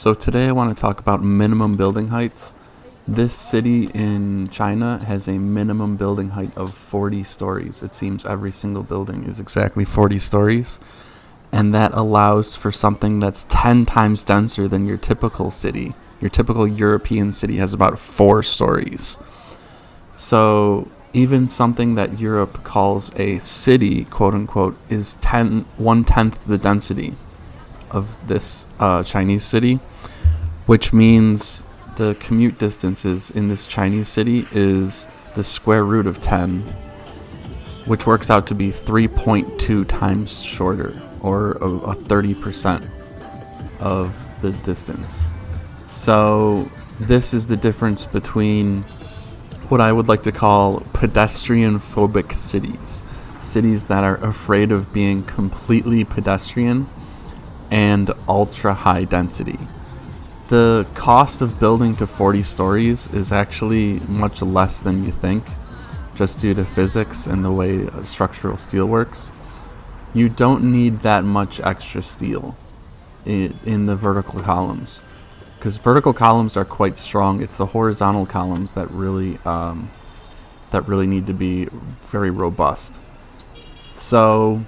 So today I want to talk about minimum building heights. This city in China has a minimum building height of 40 stories. It seems every single building is exactly 40 stories. And that allows for something that's 10 times denser than your typical city. Your typical European city has about 4 stories. So even something that Europe calls a city, quote unquote, is 1/10 the density of this Chinese city, which means the commute distances in this Chinese city is the square root of 10, which works out to be 3.2 times shorter, or a 30% of the distance. So this is the difference between what I would like to call pedestrian-phobic cities. Cities that are afraid of being completely pedestrian and ultra-high density. The cost of building to 40 stories is actually much less than you think, just due to physics and the way structural steel works. You don't need that much extra steel in the vertical columns, because vertical columns are quite strong. It's the horizontal columns that really need to be very robust. So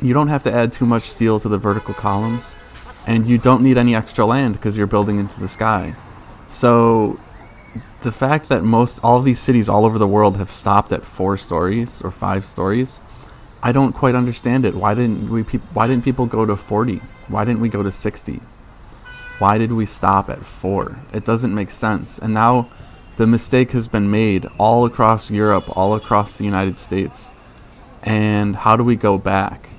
you don't have to add too much steel to the vertical columns, and you don't need any extra land because you're building into the sky. So the fact that all of these cities all over the world have stopped at 4 stories or 5 stories, I don't quite understand it. Why didn't people go to 40? Why didn't we go to 60? Why did we stop at 4? It doesn't make sense. And now the mistake has been made all across Europe, all across the United States. And how do we go back?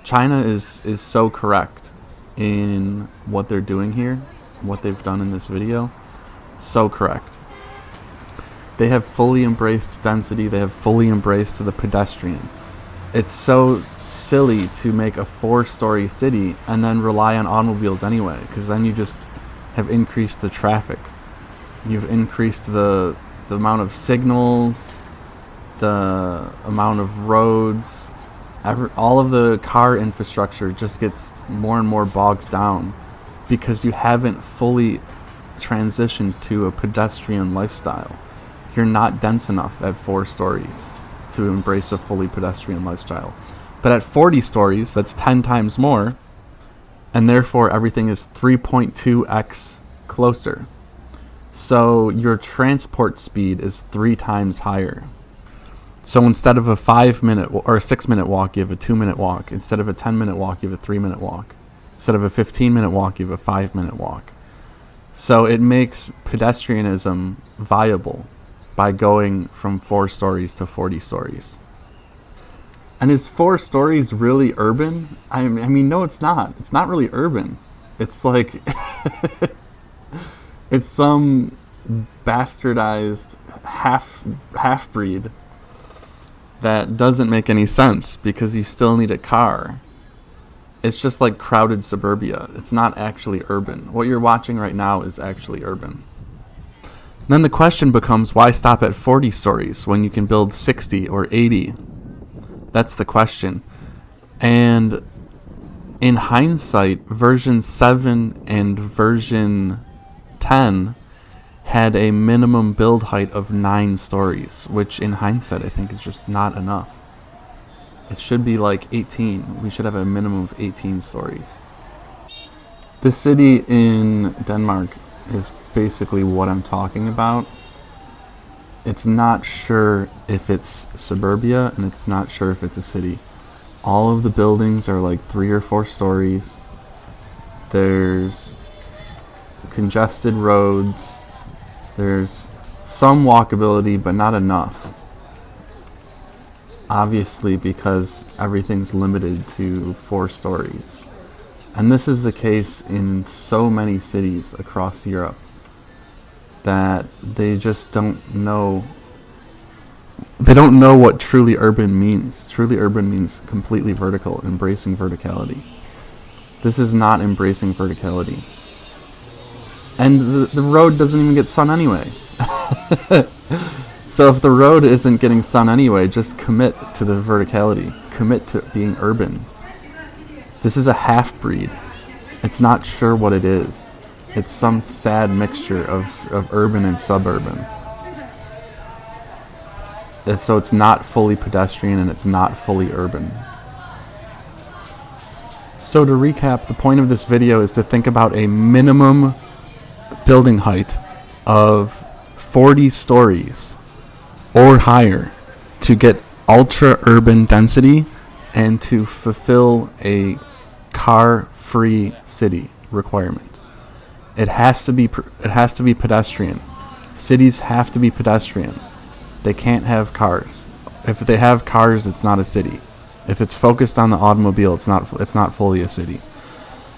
China is so correct in what they're doing here, what they've done in this video. So correct. They have fully embraced density. They have fully embraced the pedestrian. It's so silly to make a 4-story city and then rely on automobiles anyway, because then you just have increased the traffic. You've increased the amount of signals, the amount of roads. All of the car infrastructure just gets more and more bogged down because you haven't fully transitioned to a pedestrian lifestyle. You're not dense enough at 4 stories to embrace a fully pedestrian lifestyle. But at 40 stories, that's 10 times more, and therefore everything is 3.2x closer. So your transport speed is 3 times higher. So instead of a 5-minute or a 6-minute walk, you have a 2-minute walk. Instead of a 10-minute walk, you have a 3-minute walk. Instead of a 15-minute walk, you have a 5-minute walk. So it makes pedestrianism viable by going from 4 stories to 40 stories. And is 4 stories really urban? I mean, no, it's not. It's not really urban. It's like it's some bastardized half-breed that doesn't make any sense because you still need a car. It's just like crowded suburbia. It's not actually urban. What you're watching right now is actually urban. Then the question becomes, why stop at 40 stories when you can build 60 or 80? That's the question. And in hindsight, version 7 and version 10 had a minimum build height of 9 stories, which in hindsight I think is just not enough. It should be like 18. We should have a minimum of 18 stories. The city in Denmark is basically what I'm talking about. It's not sure if it's suburbia, and it's not sure if it's a city. All of the buildings are like 3 or 4 stories. There's congested roads. There's some walkability, but not enough. Obviously, because everything's limited to 4 stories. And this is the case in so many cities across Europe that they just don't know. They don't know what truly urban means. Truly urban means completely vertical, embracing verticality. This is not embracing verticality. And the road doesn't even get sun anyway. So if the road isn't getting sun anyway, just commit to the verticality. Commit to being urban. This is a half-breed. It's not sure what it is. It's some sad mixture of urban and suburban. And so it's not fully pedestrian and it's not fully urban. So to recap, the point of this video is to think about a minimum building height of 40 stories or higher to get ultra urban density and to fulfill a car-free city requirement. It has to be pedestrian. Cities have to be pedestrian. They can't have cars. If they have cars, it's not a city. If it's focused on the automobile, it's not fully a city.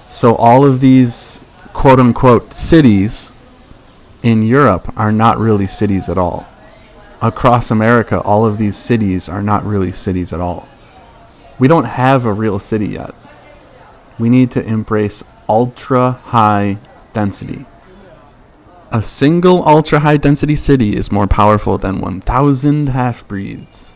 So all of these quote unquote cities in Europe are not really cities at all. Across America, all of these cities are not really cities at all. We don't have a real city yet. We need to embrace ultra high density. A single ultra high density city is more powerful than 1,000 half breeds.